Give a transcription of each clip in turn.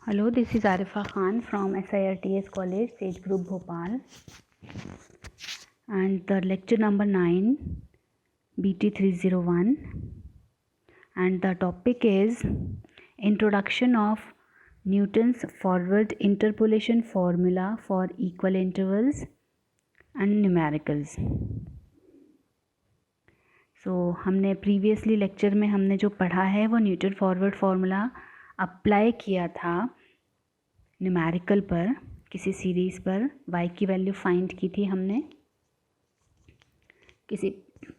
Hello, this is Arifa Khan from SIRTS College, Sage Group, Bhopal, and the lecture number 9, BT301, and the topic is Introduction of Newton's Forward Interpolation Formula for Equal Intervals and Numericals. हमने previously lecture में हमने जो पढ़ा है वो Newton forward formula apply किया था numerical पर, किसी सीरीज़ पर y की वैल्यू फाइंड की थी हमने, किसी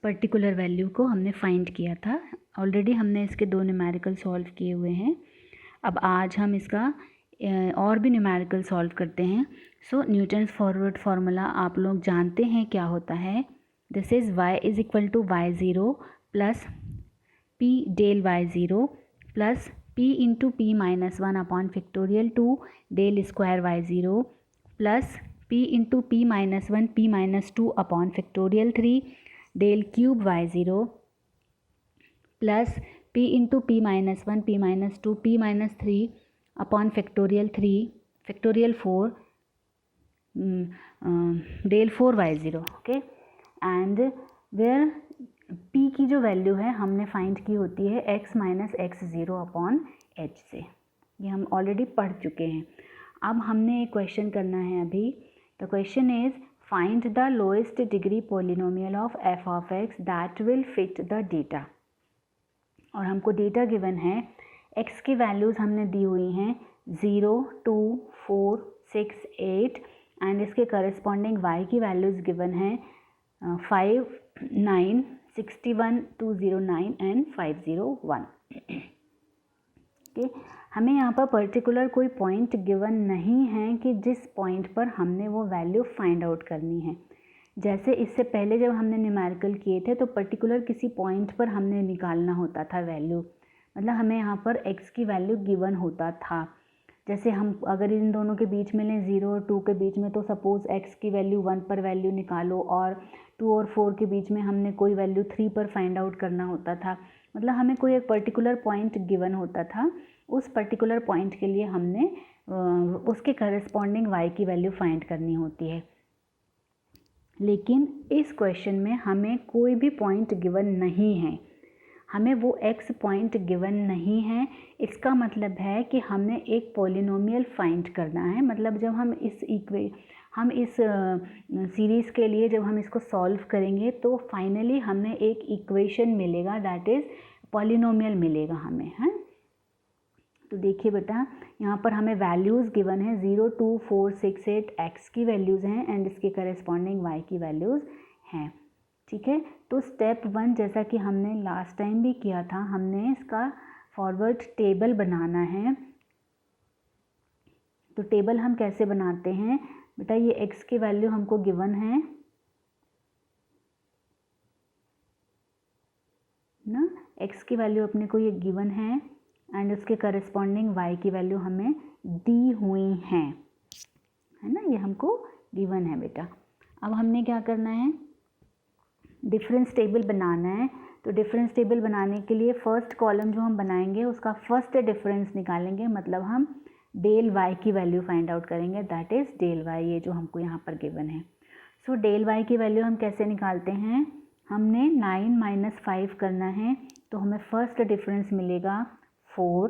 पर्टिकुलर वैल्यू को हमने फाइंड किया था। ऑलरेडी हमने इसके 2 न्यूमेरिकल सॉल्व किए हुए हैं। अब आज हम इसका और भी न्यूमेरिकल सॉल्व करते हैं। सो न्यूटन्स फॉरवर्ड फार्मूला आप लोग जानते हैं क्या होता है। This is y is equal to y0 plus p del y0 plus p into p minus 1 upon factorial 2 del square y0 plus p into p minus 1 p minus 2 upon factorial 3 del cube y0 plus p into p minus 1 p minus 2 p minus 3 upon factorial 3 factorial 4 del 4y0। Okay, and where p की जो value है हमने find की होती है x minus x0 upon h से। ये हम ऑलरेडी पढ़ चुके हैं। अब हमने एक क्वेश्चन करना है अभी। The question is find the lowest degree polynomial of f of x that will fit the data. और हमको डेटा गिवन है, x की वैल्यूज़ हमने दी हुई हैं 0, 2, 4, 6, 8 एंड इसके करस्पॉन्डिंग y की वैल्यूज़ गिवन है 5, 9, 61, 209 एंड 501। ओके, हमें यहाँ पर पर्टिकुलर कोई पॉइंट गिवन नहीं है कि जिस पॉइंट पर हमने वो वैल्यू फाइंड आउट करनी है। जैसे इससे पहले जब हमने न्यूमेरिकल किए थे तो पर्टिकुलर किसी पॉइंट पर हमने निकालना होता था वैल्यू, मतलब हमें यहाँ पर x की वैल्यू गिवन होता था। जैसे हम अगर इन दोनों के बीच में लें 0 और 2 के बीच में, तो सपोज़ x की वैल्यू 1 पर वैल्यू निकालो और 2 और 4 के बीच में हमने कोई वैल्यू 3 पर फाइंड आउट करना होता था। मतलब हमें कोई एक पर्टिकुलर पॉइंट गिवन होता था, उस पर्टिकुलर पॉइंट के लिए हमने उसके करस्पॉन्डिंग y की वैल्यू फाइंड करनी होती है। लेकिन इस क्वेश्चन में हमें कोई भी पॉइंट गिवन नहीं है, हमें वो x पॉइंट गिवन नहीं है। इसका मतलब है कि हमने एक पॉलिनोमियल फाइंड करना है। मतलब जब हम इस सीरीज़ के लिए जब हम इसको सॉल्व करेंगे तो फाइनली हमें एक इक्वेशन मिलेगा, दैट इज़ पॉलिनोमियल मिलेगा हमें, है। तो देखिए बेटा, यहाँ पर हमें वैल्यूज़ गिवन है 0, 2, 4, 6, 8 x की वैल्यूज़ हैं एंड इसके करस्पॉन्डिंग y की वैल्यूज़ हैं। ठीक है, तो स्टेप 1 जैसा कि हमने लास्ट टाइम भी किया था, हमने इसका फॉरवर्ड टेबल बनाना है। तो टेबल हम कैसे बनाते हैं बेटा, ये x की वैल्यू हमको गिवन है ना, x की वैल्यू अपने को ये गिवन है एंड उसके करस्पॉन्डिंग y की वैल्यू हमें दी हुई हैं, है ना, ये हमको गिवन है बेटा। अब हमने क्या करना है, डिफरेंस टेबल बनाना है। तो डिफरेंस टेबल बनाने के लिए फर्स्ट कॉलम जो हम बनाएंगे उसका फर्स्ट डिफरेंस निकालेंगे, मतलब हम डेल y की वैल्यू फाइंड आउट करेंगे, दैट इज़ डेल y, ये जो हमको यहाँ पर गिवन है। सो डेल y की वैल्यू हम कैसे निकालते हैं, हमने 9 माइनस 5 करना है, तो हमें फर्स्ट डिफरेंस मिलेगा 4।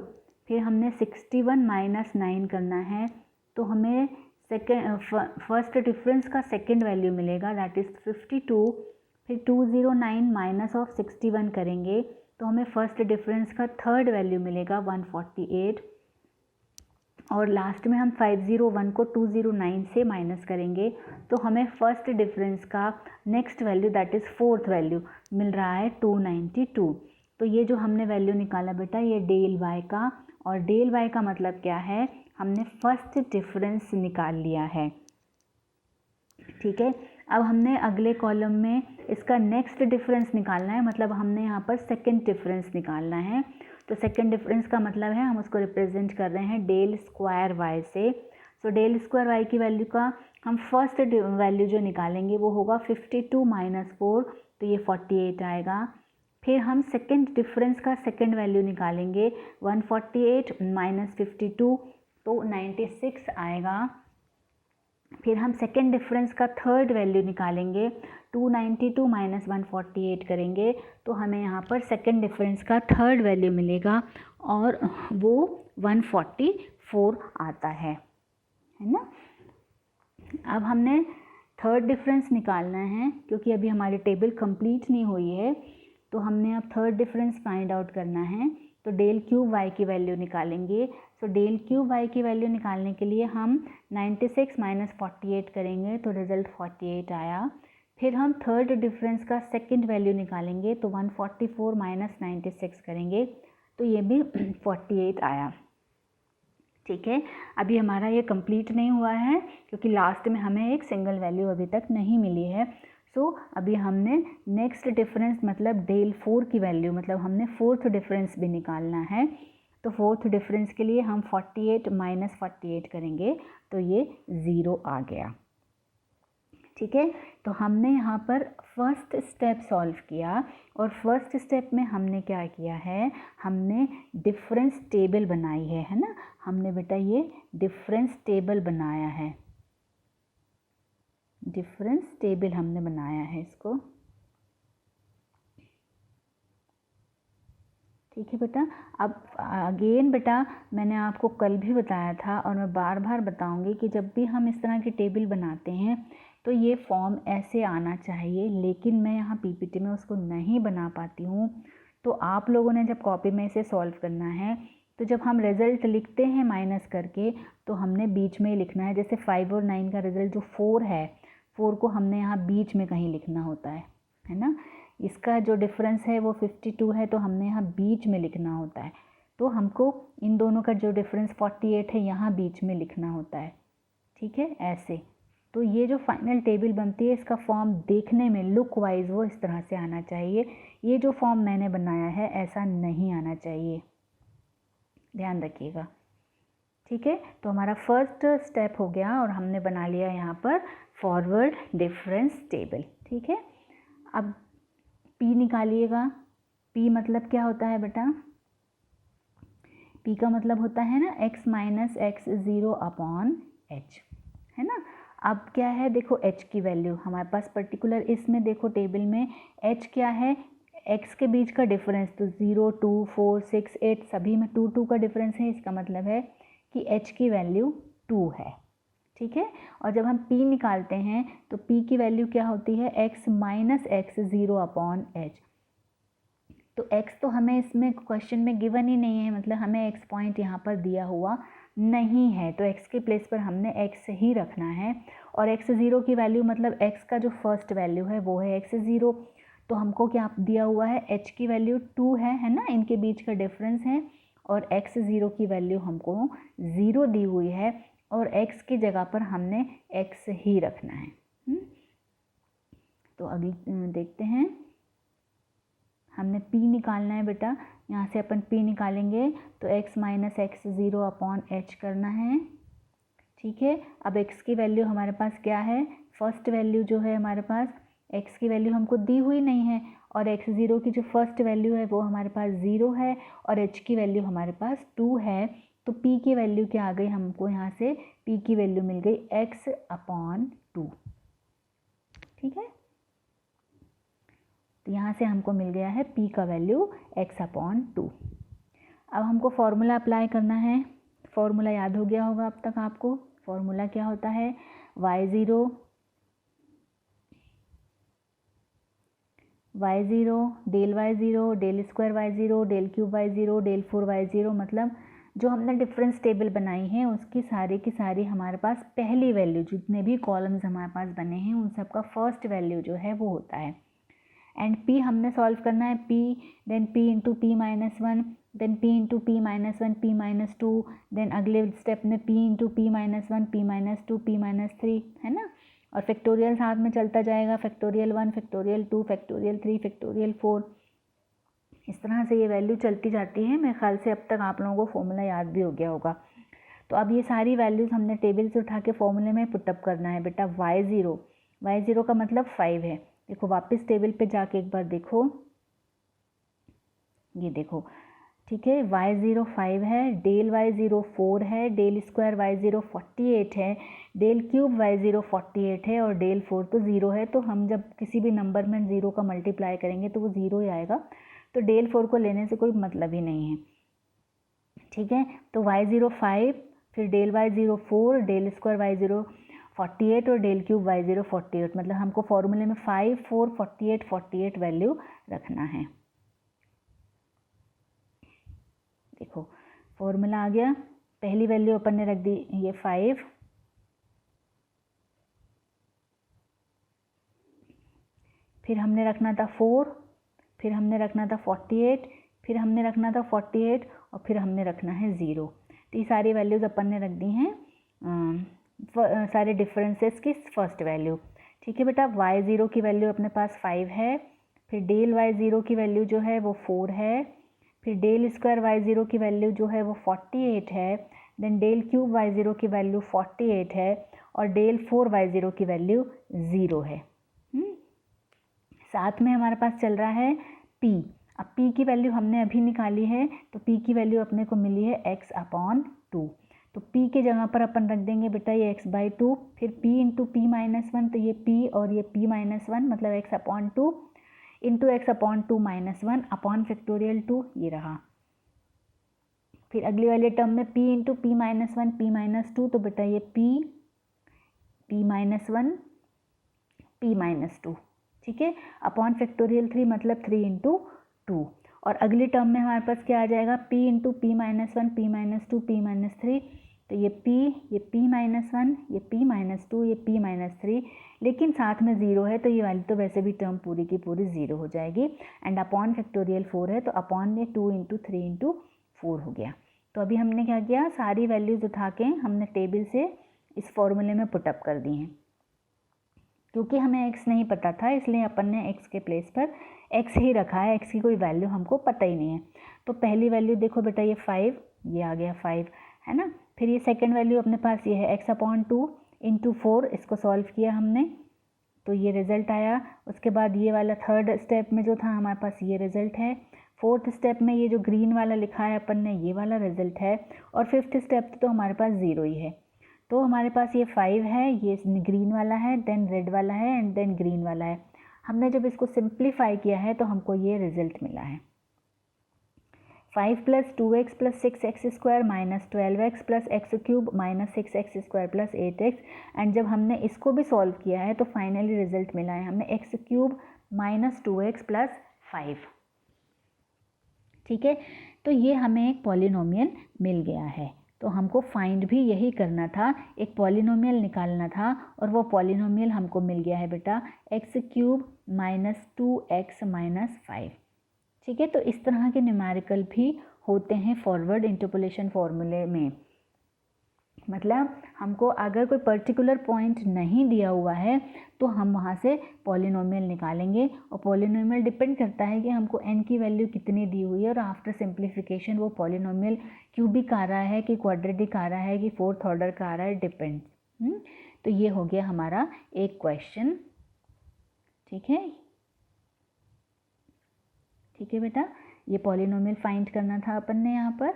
फिर हमने 61 माइनस 9 करना है, तो हमें फर्स्ट डिफरेंस का सेकंड वैल्यू मिलेगा, दैट इज़ 52। फिर 209 माइनस ऑफ 61 करेंगे तो हमें फर्स्ट डिफरेंस का थर्ड वैल्यू मिलेगा 148। और लास्ट में हम 501 को 209 से माइनस करेंगे तो हमें फर्स्ट डिफरेंस का next value, that is fourth value, मिल रहा है 292। तो ये जो हमने वैल्यू निकाला बेटा, ये डेल y का, और डेल y का मतलब क्या है, हमने फर्स्ट डिफरेंस निकाल लिया है। ठीक है, अब हमने अगले कॉलम में इसका नेक्स्ट डिफरेंस निकालना है, मतलब हमने यहाँ पर सेकंड डिफरेंस निकालना है। तो सेकंड डिफरेंस का मतलब है हम उसको रिप्रेजेंट कर रहे हैं डेल स्क्वायर y से। सो डेल स्क्वायर y की वैल्यू का हम फर्स्ट वैल्यू जो निकालेंगे वो होगा 52 माइनस 4, तो ये 48 आएगा। फिर हम सेकंड डिफरेंस का सेकंड वैल्यू निकालेंगे 148 माइनस 52, तो 96 आएगा। फिर हम सेकेंड डिफरेंस का थर्ड वैल्यू निकालेंगे, 292 माइनस 148 करेंगे तो हमें यहाँ पर सेकेंड डिफरेंस का थर्ड वैल्यू मिलेगा और वो 144 आता है ना। अब हमने थर्ड डिफरेंस निकालना है क्योंकि अभी हमारी टेबल कंप्लीट नहीं हुई है, तो हमने अब थर्ड डिफरेंस फाइंड आउट करना है। तो डेल क्यूब वाई की वैल्यू निकालेंगे। सो डेल क्यूब वाई की वैल्यू निकालने के लिए हम 96 माइनस 48 करेंगे तो रिजल्ट 48 आया। फिर हम थर्ड डिफरेंस का सेकंड वैल्यू निकालेंगे तो 144 माइनस 96 करेंगे तो ये भी 48 आया। ठीक है, अभी हमारा ये कंप्लीट नहीं हुआ है क्योंकि लास्ट में हमें एक सिंगल वैल्यू अभी तक नहीं मिली है। सो अभी हमने नेक्स्ट डिफरेंस मतलब डेल 4 की वैल्यू मतलब हमने फोर्थ डिफरेंस भी निकालना है। तो फोर्थ डिफरेंस के लिए हम 48 माइनस 48 करेंगे तो ये 0 आ गया। ठीक है, तो हमने यहाँ पर फर्स्ट स्टेप सॉल्व किया और फर्स्ट स्टेप में हमने क्या किया है, हमने डिफरेंस टेबल बनाई है ना। हमने बेटा ये डिफरेंस टेबल बनाया है, डिफरेंस टेबल हमने बनाया है इसको। ठीक है बेटा, अब अगेन बेटा मैंने आपको कल भी बताया था और मैं बार बार बताऊंगी कि जब भी हम इस तरह की टेबल बनाते हैं तो ये फॉर्म ऐसे आना चाहिए, लेकिन मैं यहाँ पीपीटी में उसको नहीं बना पाती हूँ। तो आप लोगों ने जब कॉपी में इसे सॉल्व करना है तो जब हम रिज़ल्ट लिखते हैं माइनस करके तो हमने बीच में ही लिखना है। जैसे 5 और 9 का रिज़ल्ट जो 4 है, 4 को हमने यहाँ बीच में कहीं लिखना होता है ना। इसका जो डिफरेंस है वो 52 है तो हमने यहाँ बीच में लिखना होता है। तो हमको इन दोनों का जो डिफरेंस 48 है यहाँ बीच में लिखना होता है। ठीक है, ऐसे। तो ये जो फाइनल टेबल बनती है इसका फॉर्म देखने में लुक वाइज वो इस तरह से आना चाहिए। ये जो फॉर्म मैंने बनाया है ऐसा नहीं आना चाहिए, ध्यान रखिएगा। ठीक है, तो हमारा फर्स्ट स्टेप हो गया और हमने बना लिया यहाँ पर फॉरवर्ड डिफरेंस टेबल। ठीक है, अब P निकालिएगा। P मतलब क्या होता है बेटा, P का मतलब होता है ना x minus x 0 upon h, है ना। अब क्या है, देखो h की वैल्यू हमारे पास पर्टिकुलर इसमें देखो टेबल में h क्या है, x के बीच का डिफरेंस, तो 0 2 4 6 8 सभी में 2 2 का डिफरेंस है। इसका मतलब है कि h की वैल्यू 2 है। ठीक है, और जब हम p निकालते हैं तो p की वैल्यू क्या होती है, x minus x 0 upon h। तो x तो हमें इसमें क्वेश्चन में गिवन ही नहीं है, मतलब हमें x पॉइंट यहाँ पर दिया हुआ नहीं है, तो x के प्लेस पर हमने x ही रखना है। और x 0 की वैल्यू मतलब x का जो फर्स्ट वैल्यू है वो है x 0। तो हमको क्या दिया हुआ है, h की वैल्यू 2 है ना, इनके बीच का डिफरेंस है। और x 0 की वैल्यू हमको 0 दी हुई है और x की जगह पर हमने x ही रखना है। तो अभी देखते हैं, हमने p निकालना है बेटा। यहाँ से अपन p निकालेंगे तो x minus x 0 upon h करना है। ठीक है, अब x की वैल्यू हमारे पास क्या है, फर्स्ट वैल्यू जो है हमारे पास x की वैल्यू हमको दी हुई नहीं है और x 0 की जो फर्स्ट वैल्यू है वो हमारे पास 0 है और h की वैल्यू हमारे पास 2 है। तो p की वैल्यू क्या आ गई, हमको यहाँ से p की वैल्यू मिल गई x अपॉन 2। ठीक है, तो यहाँ से हमको मिल गया है p का वैल्यू x अपॉन 2। अब हमको फॉर्मूला अप्लाई करना है। फॉर्मूला याद हो गया होगा अब तक आपको। फॉर्मूला क्या होता है, y0 del y0 del square y0 del cube y0 del 4y0, मतलब जो हमने डिफरेंस टेबल बनाई है उसकी सारी की सारी हमारे पास पहली वैल्यू, जितने भी कॉलम्स हमारे पास बने हैं उन सब का फर्स्ट वैल्यू जो है वो होता है। एंड p हमने सॉल्व करना है, p then p into p minus 1 then p into p minus 1 p minus 2 then अगले स्टेप में p into p minus 1 p minus 2 p minus 3, है ना। और फैक्टोरियल साथ में चलता जाएगा, फैक्टोरियल 1 फैक्टोरियल 2 फैक्टोरियल 3 फैक्टोरियल 4, इस तरह से ये वैल्यू चलती जाती है। मेरे ख्याल से अब तक आप लोगों को फॉर्मूला याद भी हो गया होगा। तो अब ये सारी वैल्यूज़ हमने टेबल से उठा के फॉर्मूले में पुटअप करना है बेटा। y0 का मतलब 5 है। देखो वापस टेबल पे जाके एक बार देखो, ये देखो ठीक है। y0 5 है, डेल y0 4 है, डेल स्क्वायर y0 48 है, डेल क्यूब y0 48 है और डेल 4 तो 0 है। तो हम जब किसी भी नंबर में 0 का मल्टीप्लाई करेंगे तो वो 0 ही आएगा, तो डेल 4 को लेने से कोई मतलब ही नहीं है। ठीक है, तो y0 5, फिर del y0 4, del square y0 48 और डेल क्यूब y0 48, मतलब हमको फॉर्मूले में 5 4 48 48 वैल्यू रखना है। देखो फॉर्मूला आ गया, पहली वैल्यू अपन ने रख दी ये 5, फिर हमने रखना था 4, फिर हमने रखना था 48, फिर हमने रखना था 48 और फिर हमने रखना है 0। तो ये सारी वैल्यूज़ अपन ने रख दी हैं सारे डिफरेंसेस की फर्स्ट वैल्यू। ठीक है बेटा, y0 की वैल्यू अपने पास 5 है, फिर डेल y0 की वैल्यू जो है वो 4 है, फिर डेल स्क्वायर y0 की वैल्यू जो है वो 48 है, देन डेल क्यूब y0 की वैल्यू 48 है और डेल 4 y0 की वैल्यू 0 है। साथ में हमारे पास चल रहा है p। अब p की वैल्यू हमने अभी निकाली है, तो p की वैल्यू अपने को मिली है x/2। तो p के जगह पर अपन रख देंगे बेटा ये x/2, फिर p इंटू p-1, तो ये p और ये p-1 मतलब x/2 into x/2 -1 upon factorial 2 ये रहा। फिर अगली वाले टर्म में p इंटू p-1 p-2, तो बेटा ये p p-1 p-2, ठीक है, अपॉन फैक्टोरियल 3 मतलब 3 इंटू 2। और अगली टर्म में हमारे पास क्या आ जाएगा, p into p-1 p-2 p-3, तो ये p p-1 ये p-2 ये p-3, लेकिन साथ में 0 है तो ये वाली तो वैसे भी टर्म पूरी की पूरी 0 हो जाएगी। एंड अपॉन फैक्टोरियल 4 है तो अपॉन में 2 इंटू 3 इंटू 4 हो गया। तो अभी हमने क्या किया, सारी वैल्यूज उठा के हमने टेबल से इस फॉर्मूले में पुटअप कर दी हैं। क्योंकि हमें x नहीं पता था इसलिए अपन ने x के प्लेस पर x ही रखा है, x की कोई वैल्यू हमको पता ही नहीं है। तो पहली वैल्यू देखो बेटा ये 5, ये आ गया 5 है ना। फिर ये सेकंड वैल्यू अपने पास ये है x/2 इंटू 4, इसको सॉल्व किया हमने तो ये रिज़ल्ट आया। उसके बाद ये वाला थर्ड स्टेप में जो था हमारे पास ये रिज़ल्ट है। फोर्थ स्टेप में ये जो ग्रीन वाला लिखा है अपन ने ये वाला रिज़ल्ट है। और फिफ्थ स्टेप तो हमारे पास 0 ही है। तो हमारे पास ये 5 है, ये ग्रीन वाला है, देन रेड वाला है एंड देन ग्रीन वाला है। हमने जब इसको सिंप्लीफाई किया है तो हमको ये रिज़ल्ट मिला है 5 + 2x + 6x² - 12x + x³ - 6x² + 8x। And जब हमने इसको भी सॉल्व किया है तो फाइनली रिजल्ट मिला है हमें x³ - 2x + 5। ठीक है, तो ये हमें एक पॉलिनोमियल मिल गया है। तो हमको फाइंड भी यही करना था, एक पॉलिनोमियल निकालना था और वो पॉलिनोमियल हमको मिल गया है बेटा x³ - 2x - 5। ठीक है, तो इस तरह के न्यूमेरिकल भी होते हैं फॉरवर्ड इंटरपोलेशन फॉर्मूले में। मतलब हमको अगर कोई पर्टिकुलर पॉइंट नहीं दिया हुआ है तो हम वहाँ से पॉलिनोमियल निकालेंगे और पॉलिनोमियल डिपेंड करता है कि हमको n की वैल्यू कितनी दी हुई है और आफ्टर सिंप्लीफिकेशन वो पॉलिनोमियल क्यूबिक आ रहा है कि क्वाड्रेटिक आ रहा है कि फोर्थ ऑर्डर का आ रहा है, डिपेंड्स। तो ये हो गया हमारा एक क्वेश्चन। ठीक है, ठीक है बेटा, ये पॉलिनोमियल फाइंड करना था अपन ने। यहाँ पर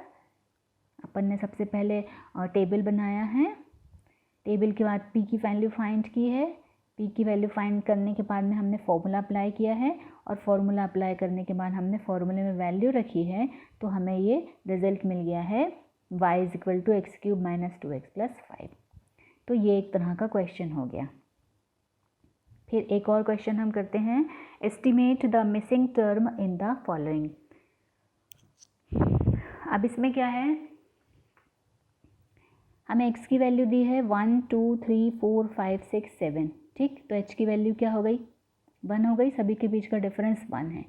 अपन ने सबसे पहले टेबल बनाया है, टेबल के बाद p की वैल्यू फाइंड की है, p की वैल्यू फाइंड करने के बाद में हमने फॉर्मूला अप्लाई किया है और फॉर्मूला अप्लाई करने के बाद हमने फॉर्मूले में वैल्यू रखी है तो हमें ये रिजल्ट मिल गया है y = x³ - 2x + 5। तो ये एक तरह का क्वेश्चन हो गया। फिर एक और क्वेश्चन हम करते हैं, estimate the missing term in the following. अब इसमें क्या है, हमें x की वैल्यू दी है 1 2 3 4 5 6 7। ठीक, तो h की वैल्यू क्या हो गई, 1 हो गई, सभी के बीच का डिफरेंस 1 है।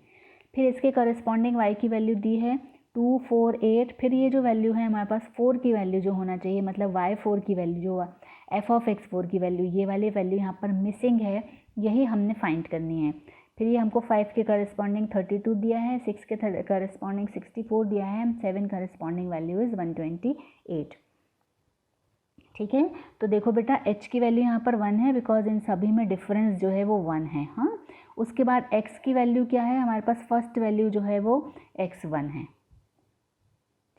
फिर इसके करस्पॉन्डिंग y की वैल्यू दी है 2 4 8। फिर ये जो वैल्यू है हमारे पास 4 की वैल्यू जो होना चाहिए, मतलब y4 की वैल्यू जो f(x4) की वैल्यू, ये वाली वैल्यू यहाँ पर मिसिंग है, यही हमने फाइंड करनी है। फिर ये हमको 5 के करस्पॉन्डिंग 32 दिया है, 6 के करस्पॉन्डिंग 64 दिया है, 7 करस्पॉन्डिंग वैल्यू इज़ 128। ठीक है, तो देखो बेटा h की वैल्यू यहाँ पर 1 है बिकॉज इन सभी में डिफरेंस जो है वो 1 है। हाँ, उसके बाद x की वैल्यू क्या है, हमारे पास फर्स्ट वैल्यू जो है वो x1 है।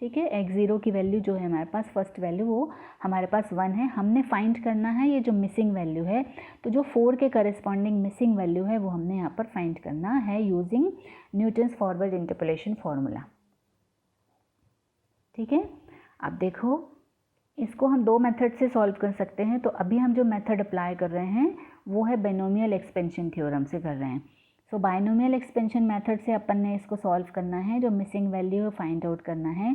ठीक है। x0 की वैल्यू जो है हमारे पास फर्स्ट वैल्यू वो हमारे पास 1 है। हमने फाइंड करना है ये जो मिसिंग वैल्यू है, तो जो 4 के करस्पॉन्डिंग मिसिंग वैल्यू है वो हमने यहाँ पर फाइंड करना है using Newton's forward interpolation formula. ठीक है। अब देखो इसको हम दो मेथड से सॉल्व कर सकते हैं। तो अभी हम जो मेथड अप्लाई कर रहे हैं वो है बाइनोमियल एक्सपेंशन थ्योरम से कर रहे हैं। सो बाइनोमियल एक्सपेंशन मेथड से अपन ने इसको सॉल्व करना है, जो मिसिंग वैल्यू है फाइंड आउट करना है।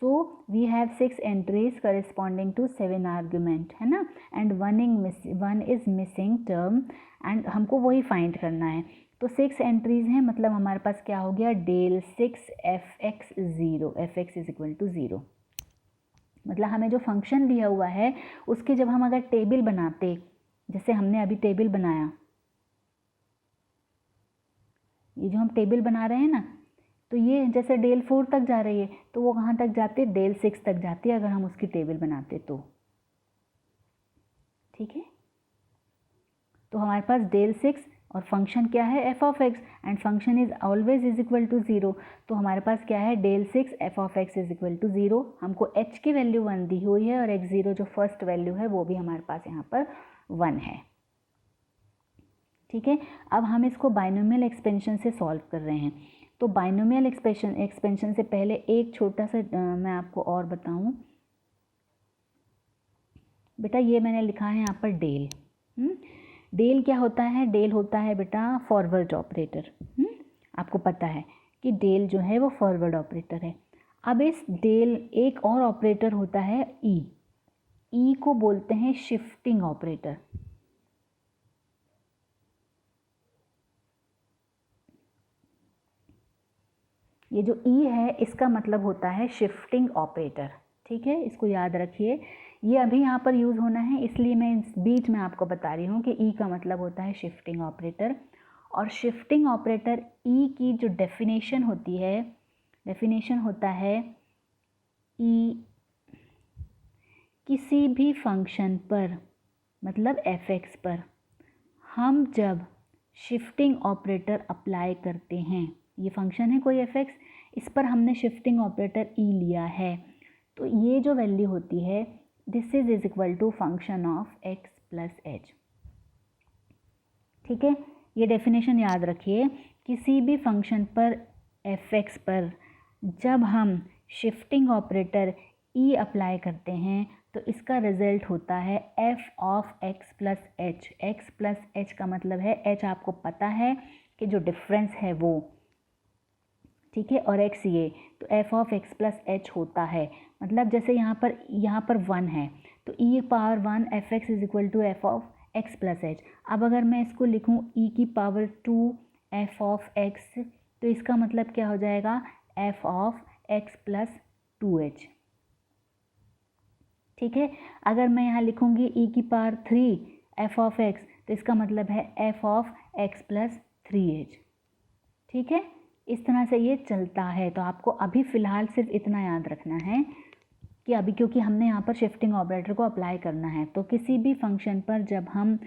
So we have 6 entries corresponding to 7 argument, है ना, and one is missing term, and हमको वही फाइंड करना है। तो 6 एंट्रीज हैं, मतलब हमारे पास क्या हो गया, del 6 fx0, fx is equal to 0। मतलब हमें जो फंक्शन दिया हुआ है उसके जब हम अगर टेबल बनाते, जैसे हमने अभी टेबल बनाया, ये जो हम टेबल बना रहे हैं ना, तो ये जैसे डेल 4 तक जा रही है तो वो कहाँ तक जाती है, डेल 6 तक जाती है अगर हम उसकी टेबल बनाते तो। ठीक है। तो हमारे पास डेल 6 और फंक्शन क्या है F of X, and function is always is equal to 0। तो हमारे पास क्या है, del 6 F of X is equal to 0। हमको h की वैल्यू 1 दी हुई है और x0 जो फर्स्ट वैल्यू है वो भी हमारे पास यहाँ पर 1 है। ठीक है। अब हम इसको बाइनोमियल एक्सपेंशन से सॉल्व कर रहे हैं। तो बाइनोमियल एक्सपेंशन से पहले एक छोटा सा मैं आपको और बताऊं बेटा, ये मैंने लिखा है यहाँ पर डेल। डेल क्या होता है, डेल होता है बेटा फॉरवर्ड ऑपरेटर। आपको पता है कि डेल जो है वो फॉरवर्ड ऑपरेटर है। अब इस डेल एक और ऑपरेटर होता है ई को बोलते हैं शिफ्टिंग ऑपरेटर। ये जो ई है इसका मतलब होता है शिफ्टिंग ऑपरेटर। ठीक है, इसको याद रखिए। ये अभी यहाँ पर यूज़ होना है इसलिए मैं इस बीच में आपको बता रही हूँ कि ई का मतलब होता है शिफ्टिंग ऑपरेटर। और शिफ्टिंग ऑपरेटर ई की जो डेफिनेशन होती है, डेफिनेशन होता है ई किसी भी फंक्शन पर, मतलब एफ एक्स पर हम जब शिफ्टिंग ऑपरेटर अप्लाई करते हैं, ये फंक्शन है कोई एफ एक्स, इस पर हमने शिफ्टिंग ऑपरेटर ई लिया है, तो ये जो वैल्यू होती है this is equal to function of X plus H. ठीक है, ये डेफिनेशन याद रखिए। किसी भी फंक्शन पर एफ एक्स पर जब हम शिफ्टिंग ऑपरेटर ई अप्लाई करते हैं तो इसका रिजल्ट होता है F of X plus H. X plus H का मतलब है, एच आपको पता है कि जो डिफरेंस है वो, ठीक है, और एक्स ये, तो F of X plus H होता है। मतलब जैसे यहाँ पर 1 है तो e power 1 F X is equal to F of X plus H. अब अगर मैं इसको लिखूँ ई की पावर 2 एफ ऑफ एक्स, तो इसका मतलब क्या हो जाएगा, F of X plus 2h। ठीक है, अगर मैं यहाँ लिखूँगी ई की पावर 3 एफ ऑफ एक्स, तो इसका मतलब है F of X plus 3h। ठीक है, इस तरह से ये चलता है। तो आपको अभी फ़िलहाल सिर्फ इतना याद रखना है कि अभी क्योंकि हमने यहाँ पर शिफ्टिंग ऑपरेटर को अप्लाई करना है, तो किसी भी फंक्शन पर जब हम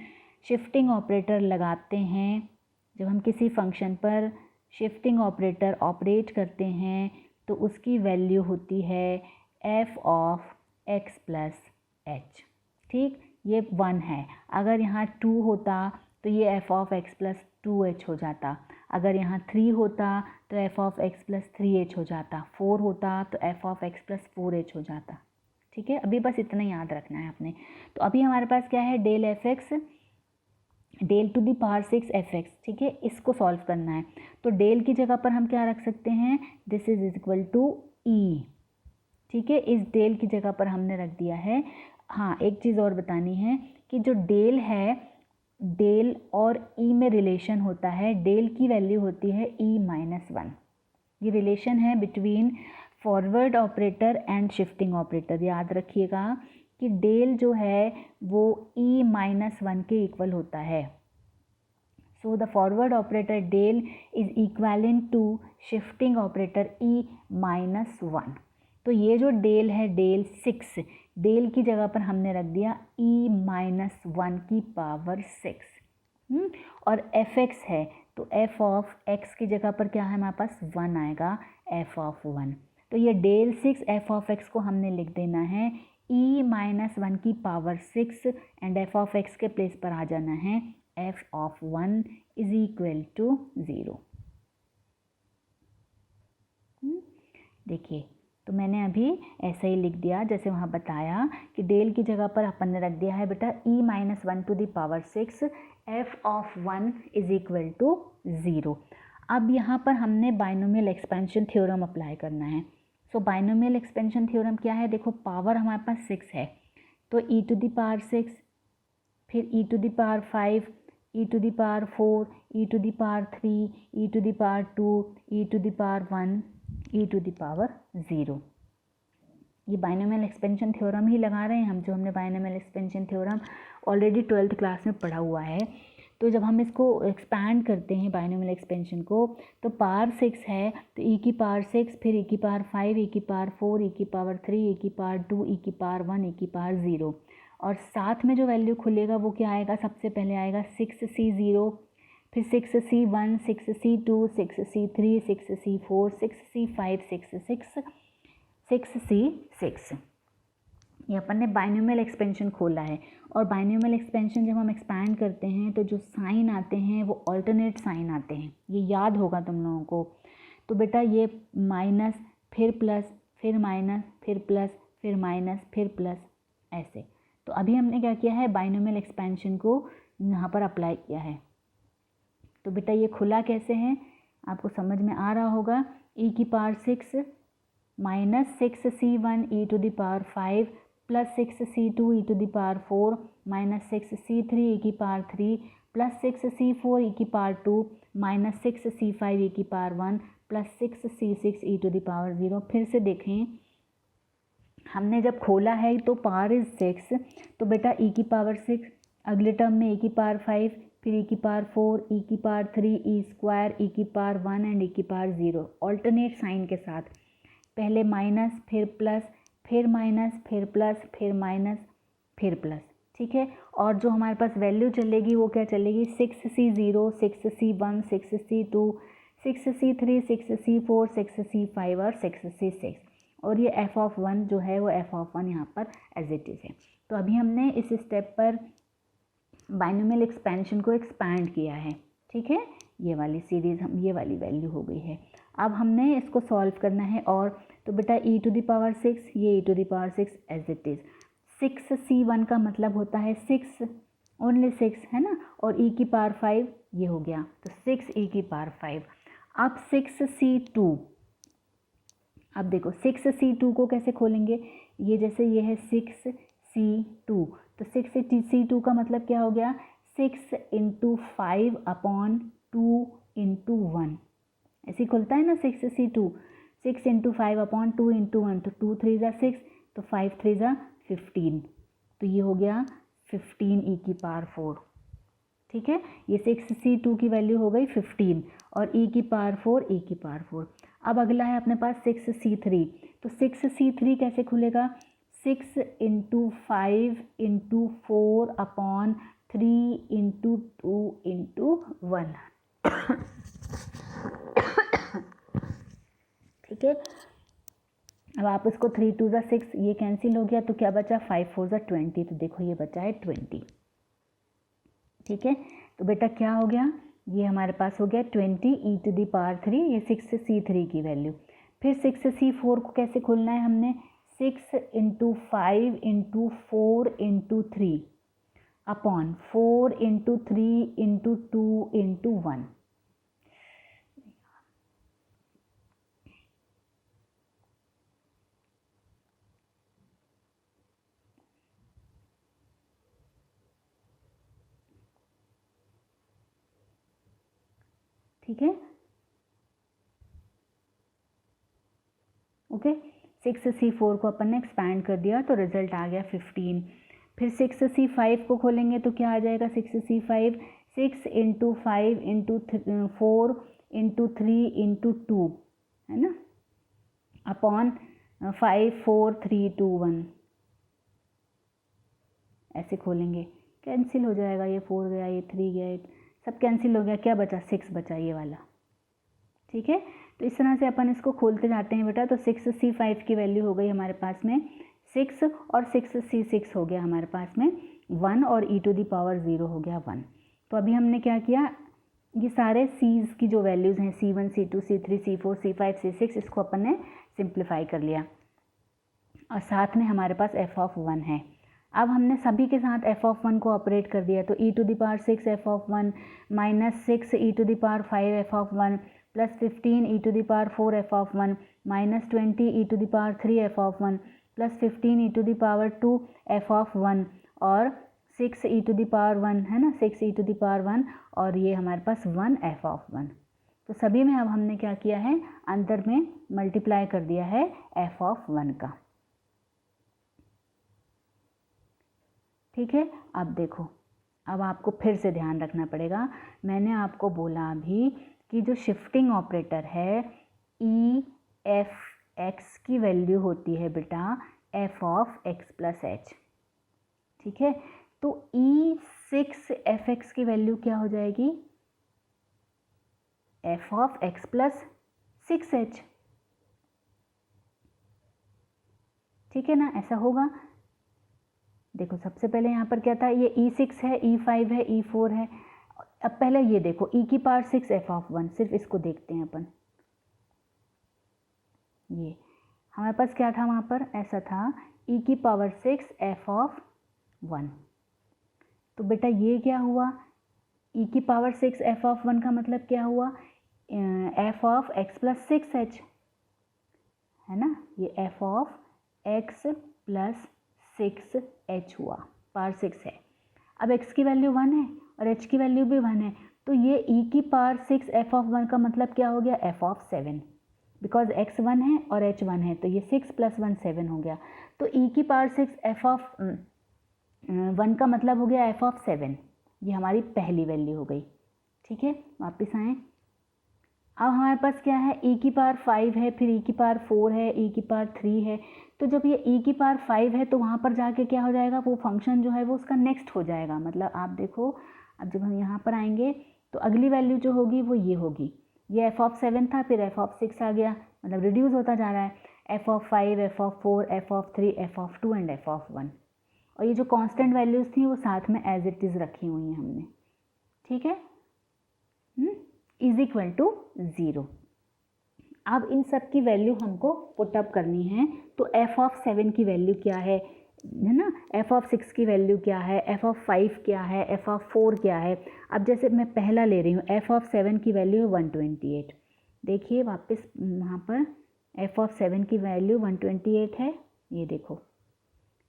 शिफ्टिंग ऑपरेटर लगाते हैं, जब हम किसी फंक्शन पर शिफ्टिंग ऑपरेटर ऑपरेट करते हैं तो उसकी वैल्यू होती है F of X plus H. ठीक, ये 1 है। अगर यहाँ 2 होता तो ये F of X plus 2h हो जाता। अगर यहाँ 3 होता तो F of X plus 3h हो जाता। 4 होता तो F of X plus 4h हो जाता। ठीक है, अभी बस इतना याद रखना है आपने। तो अभी हमारे पास क्या है, del F X, del to the power 6 F X. ठीक है, इसको सॉल्व करना है। तो डेल की जगह पर हम क्या रख सकते हैं, दिस इज इक्वल टू ई। ठीक है, इस डेल की जगह पर हमने रख दिया है। हाँ, एक चीज़ और बतानी है कि जो डेल है, डेल और ई में रिलेशन होता है, डेल की वैल्यू होती है e-1। ये रिलेशन है between forward operator and shifting operator. याद रखिएगा कि डेल जो है वो e-1 के इक्वल होता है। So the forward operator del is equivalent to shifting operator e-1। तो ये जो डेल है, डेल 6, डेल की जगह पर हमने रख दिया e-1 की पावर 6। और एफ एक्स है तो एफ ऑफ एक्स की जगह पर क्या है हमारे पास 1 आएगा, एफ ऑफ 1। तो ये डेल 6 एफ ऑफ एक्स को हमने लिख देना है e माइनस 1 की power 6 and F of X के प्लेस पर आ जाना है F of 1 is equal to 0। देखिए, तो मैंने अभी ऐसा ही लिख दिया जैसे वहाँ बताया कि डेल की जगह पर अपन ने रख दिया है बेटा e minus 1 to the power 6 F of 1 is equal to 0। अब यहाँ पर हमने बाइनोमियल एक्सपेंशन थ्योरम अप्लाई करना है। सो बाइनोमियल एक्सपेंशन थ्योरम क्या है, देखो पावर हमारे पास 6 है, तो e टू द पावर 6, फिर e to the power 5, e to the power 4, e to the power 3, e to the power 2, e to the power 1, e to the power 0। ये binomial expansion theorem ही लगा रहे हैं हम, जो हमने binomial expansion theorem already 12th class में पढ़ा हुआ है। तो जब हम इसको एक्सपैंड करते हैं बाइनोमियल एक्सपेंशन को, तो पावर 6 है तो e की पावर 6, फिर e की पावर 5, e की पावर 4, e की पावर 3, e की पावर 2, e की पावर 1, e की पावर 0, और साथ में जो वैल्यू खुलेगा वो क्या आएगा, सबसे पहले आएगा 6c0, फिर 6c1, 6c2, 6c3, 6c4, 6c5, 6c6। ये अपन ने बाइनोमियल एक्सपेंशन खोला है, और बाइनोमियल एक्सपेंशन जब हम एक्सपैंड करते हैं तो जो साइन आते हैं वो अल्टरनेट साइन आते हैं, ये याद होगा तुम लोगों को। तो बेटा ये माइनस फिर प्लस फिर माइनस फिर प्लस फिर माइनस फिर प्लस, ऐसे। तो अभी हमने क्या किया है, बाइनोमियल एक्सपेंशन को यहाँ पर अप्लाई किया है। तो बेटा ये खुला कैसे है, आपको समझ में आ रहा होगा। e की power 6 minus 6c1 e to the power 5 plus 6c2 e to the power 4 minus 6c3 e की पावर 3 प्लस 6c4 e की पावर 2 माइनस 6c5 e की power 1 plus 6c6 e to the power 0। फिर से देखें, हमने जब खोला है तो पावर इज 6, तो बेटा e की पावर 6, अगले टर्म में e की पावर 5, फिर e की पावर 4, e की पावर 3, e स्क्वायर, e की पावर 1 एंड e की पावर 0, ऑल्टरनेट साइन के साथ, पहले माइनस फिर प्लस फिर माइनस फिर प्लस फिर माइनस फिर प्लस, ठीक है। और जो हमारे पास वैल्यू चलेगी वो क्या चलेगी, 6c0, 6c1, 6c2, 6c3, 6c4, 6c5 और 6c6, और ये f ऑफ 1 जो है वो f ऑफ 1 यहाँ पर एज इट इज़ है। तो अभी हमने इस स्टेप पर बाइनोमियल एक्सपेंशन को एक्सपैंड किया है, ठीक है। ये वाली सीरीज़ हम, ये वाली वैल्यू हो गई है। अब हमने इसको सॉल्व करना है, और तो बेटा e टू द पावर 6, ये e to the power 6 as it is. 6c1 का मतलब होता है 6, ओनली 6 है ना, और e की पावर 5 ये हो गया, तो 6e की पावर 5। अब 6c2, अब देखो 6c2 को कैसे खोलेंगे, ये जैसे ये है 6c2, तो 6c2 का मतलब क्या हो गया, 6 इंटू 5 अपॉन 2 इंटू 1, ऐसे खुलता है ना 6c2, 6 इंटू 5 अपॉन 2 इंटू 1, तो 2 3 ज़ा 6, तो 5 3 ज़ा 15, तो ये हो गया 15e की पावर 4, ठीक है। ये 6c2 की वैल्यू हो गई 15, और e की पावर 4, e की पावर 4। अब अगला है अपने पास 6c3, तो 6c3 कैसे खुलेगा, 6 into 5 into 4 upon 3 into 2 into 1, ठीक है। अब आप इसको 3 2 ज़ा 6, ये कैंसिल हो गया, तो क्या बचा, 5 4 ज़ा 20, तो देखो ये बचा है 20, ठीक है। तो बेटा क्या हो गया, ये हमारे पास हो गया 20e टू द पावर 3, ये 6c3 की वैल्यू। फिर 6c4 को कैसे खोलना है हमने, 6 into 5 into 4 into 3 upon 4 into 3 into 2 into 1, ठीक है, ओके। 6c4 को अपन ने एक्सपैंड कर दिया, तो रिजल्ट आ गया 15। फिर 6c5 को खोलेंगे तो क्या आ जाएगा, 6c5, 6 into 5 into 4 into 3 into 2, है ना, अपॉन 5 4 3 2 1, ऐसे खोलेंगे, कैंसिल हो जाएगा, ये 4 गया, ये 3 गया, सब कैंसिल हो गया, क्या बचा, 6 बचा ये वाला, ठीक है। तो इस तरह से अपन इसको खोलते जाते हैं बेटा। तो 6C5 की वैल्यू हो गई हमारे पास में 6 और 6C6 हो गया हमारे पास में 1 और e⁻0 हो गया 1। तो अभी हमने क्या किया, ये सारे C's की जो वैल्यूज़ हैं C1, C2, C3, C4, C5, C6 इसको अपन ने सिंप्लीफाई कर लिया और साथ में हमारे पास f(1) है। अब हमने सभी के साथ f(1) को ऑपरेट कर दिया। तो e⁻6 f(1) minus 6 e⁻5 f(1) plus 15 e⁻4 f(1) minus 20 e⁻3 f(1) plus 15 e⁻2 f(1) और 6 e⁻1 है ना, 6 e⁻1 और ये हमारे पास 1 f(1). तो सभी में अब हमने क्या किया है, अंदर में मल्टीप्लाई कर दिया है f(1) का। ठीक है, अब देखो, अब आपको फिर से ध्यान रखना पड़ेगा। मैंने आपको बोला अभी कि जो शिफ्टिंग ऑपरेटर है ई एफ एक्स की वैल्यू होती है बेटा f(x + h). ठीक है, तो E6fx की वैल्यू क्या हो जाएगी, f(x + 6h). ठीक है ना, ऐसा होगा। देखो सबसे पहले यहाँ पर क्या था, ये E6 है, E5 है, E4 है। अब पहले ये देखो e⁻6 f(1), सिर्फ इसको देखते हैं अपन। ये हमारे पास क्या था वहाँ पर, ऐसा था e⁻6 f(1). तो बेटा ये क्या हुआ, e⁻6 f(1) का मतलब क्या हुआ, f(x + 6h) है ना, ये f(x + 6h) हुआ, पावर 6 है। अब x की वैल्यू 1 है और h की वैल्यू भी 1 है, तो ये e⁻6 f(1) का मतलब क्या हो गया, f(7), बिकॉज x 1 है और h 1 है, तो ये 6 + 1 7 हो गया। तो e⁻6 f(1) का मतलब हो गया f(7), ये हमारी पहली वैल्यू हो गई। ठीक है, वापस आएँ। अब हमारे पास क्या है, e⁻5 है, फिर e⁻4 है, e⁻3 है। तो जब ये e⁻5 है तो वहाँ पर जाके क्या हो जाएगा, वो फंक्शन जो है वो उसका नेक्स्ट हो जाएगा। मतलब आप देखो, अब जब हम यहाँ पर आएंगे तो अगली वैल्यू जो होगी वो ये होगी, ये f(7) था, फिर f(6) आ गया, मतलब रिड्यूस होता जा रहा है, f(5), f(4), f(3), f(2) and f(1). और ये जो कांस्टेंट वैल्यूज़ थी वो साथ में एज इट इज़ रखी हुई हैं हमने। ठीक है, = 0। अब इन सब की वैल्यू हमको पुटअप करनी है। तो f(7) की वैल्यू क्या है ना, f(6) की वैल्यू क्या है, f(5) क्या है, f(4) क्या है। अब जैसे मैं पहला ले रही हूँ, f(7) की वैल्यू है 128। देखिए वापस वहाँ पर f(7) की वैल्यू 128 है, ये देखो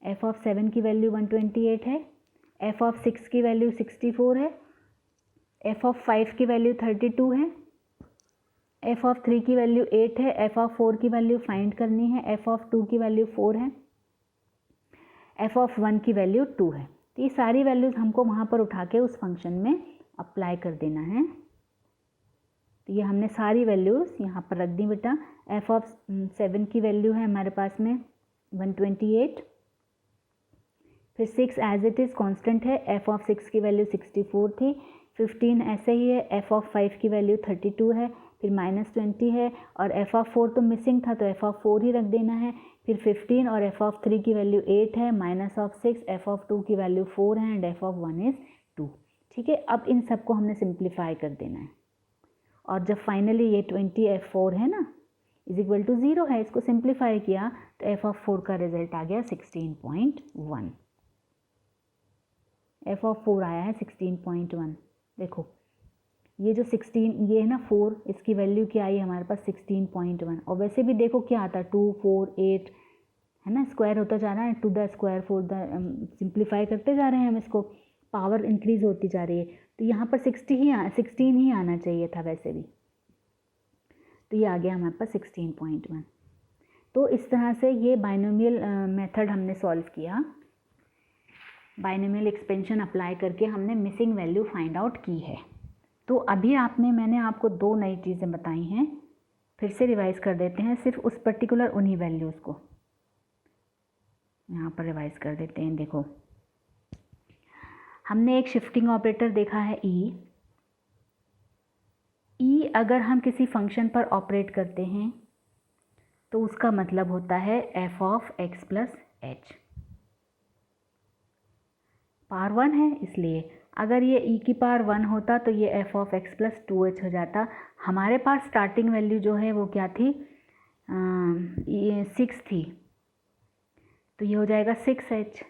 f(7) की वैल्यू 128 है, f(6) की वैल्यू 64 है, f(5) की वैल्यू 32 है, f(3) की वैल्यू 8 है, f(4) की वैल्यू फाइंड करनी है, f(2) की वैल्यू 4 है, f(1) की वैल्यू 2 है। तो ये सारी वैल्यूज़ हमको वहाँ पर उठा के उस फंक्शन में अप्लाई कर देना है। तो ये हमने सारी वैल्यूज़ यहाँ पर रख दी बेटा। f(7) की वैल्यू है हमारे पास में 128, फिर 6 एज इट इज़ कांस्टेंट है, f(6) की वैल्यू 64 थी, 15 ऐसे ही है, f(5) की वैल्यू 32 है, फिर -20 है, और f(4) तो मिसिंग था तो f(4) ही रख देना है, फिर 15 और f(3) की वैल्यू 8 है, -6, f(2) की वैल्यू 4 है एंड f(1) इज़ 2। ठीक है, अब इन सबको हमने सिंप्लीफाई कर देना है और जब फाइनली ये 20 f(4) है ना = 0 है, इसको सिंप्लीफाई किया तो f(4) का रिजल्ट आ गया 16.1। f(4) आया है 16.1। देखो ये जो 16 ये है ना 4, इसकी वैल्यू क्या आई हमारे पास 16.1। और वैसे भी देखो क्या आता है 2 4 8 है ना, स्क्वायर होता जा रहा है, 2 द स्क्वायर 4 द, सिंप्लीफाई करते जा रहे हैं हम इसको, पावर इंक्रीज होती जा रही है। तो यहाँ पर 16 ही आना चाहिए था वैसे भी, तो ये आ गया हमारे पास 16.1। तो इस तरह से ये बाइनोमियल मेथड हमने सॉल्व किया, बाइनोमियल एक्सपेंशन अप्लाई करके हमने मिसिंग वैल्यू फाइंड आउट की है। तो अभी मैंने आपको 2 नई चीज़ें बताई हैं, फिर से रिवाइज़ कर देते हैं, सिर्फ उस पर्टिकुलर उन्हीं वैल्यूज़ को यहाँ पर रिवाइज़ कर देते हैं। देखो हमने एक शिफ्टिंग ऑपरेटर देखा है E, ई अगर हम किसी फंक्शन पर ऑपरेट करते हैं तो उसका मतलब होता है F of X plus H. Power 1 है इसलिए अगर ये ई की पावर 1 होता तो ये F of X plus 2h हो जाता। हमारे पास स्टार्टिंग वैल्यू जो है वो क्या थी, 6 थी, तो ये हो जाएगा 6h।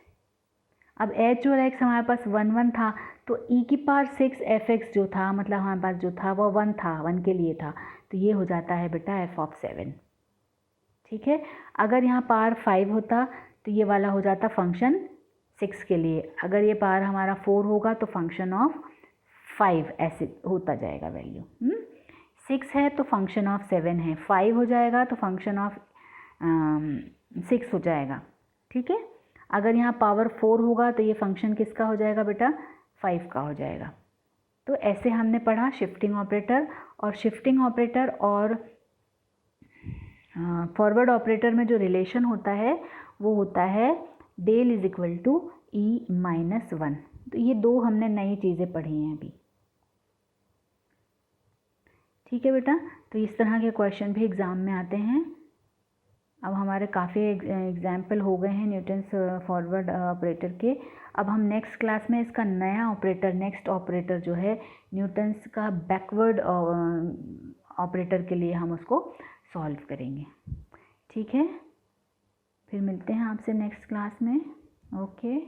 अब h और x हमारे पास 1 था, तो e की पावर 6 fx जो था, मतलब हमारे पास जो था वो 1 था, 1 के लिए था, तो ये हो जाता है बेटा f ऑफ 7। ठीक है। अगर यहाँ पावर 5 होता तो ये वाला हो जाता फंक्शन 6 के लिए। अगर ये पावर हमारा 4 होगा तो फंक्शन ऑफ 5 ऐसे होता जाएगा वैल्यू। 6 है तो फंक्शन ऑफ 7 है, 5 हो जाएगा तो फंक्शन ऑफ 6 हो जाएगा। ठीक है। अगर यहाँ पावर 4 होगा तो ये फंक्शन किसका हो जाएगा बेटा, 5 का हो जाएगा। तो ऐसे हमने पढ़ा शिफ्टिंग ऑपरेटर, और शिफ्टिंग ऑपरेटर और फॉरवर्ड ऑपरेटर में जो रिलेशन होता है वो होता है del is equal to E minus 1। तो ये दो हमने नई चीज़ें पढ़ी हैं अभी। ठीक है बेटा, तो इस तरह के क्वेश्चन भी एग्ज़ाम में आते हैं। अब हमारे काफ़ी एग्जाम्पल हो गए हैं न्यूटन्स फॉरवर्ड ऑपरेटर के। अब हम नेक्स्ट क्लास में इसका नया ऑपरेटर, नेक्स्ट ऑपरेटर जो है न्यूटन्स का बैकवर्ड ऑपरेटर के लिए हम उसको सॉल्व करेंगे। ठीक है, फिर मिलते हैं आपसे नेक्स्ट क्लास में। ओके।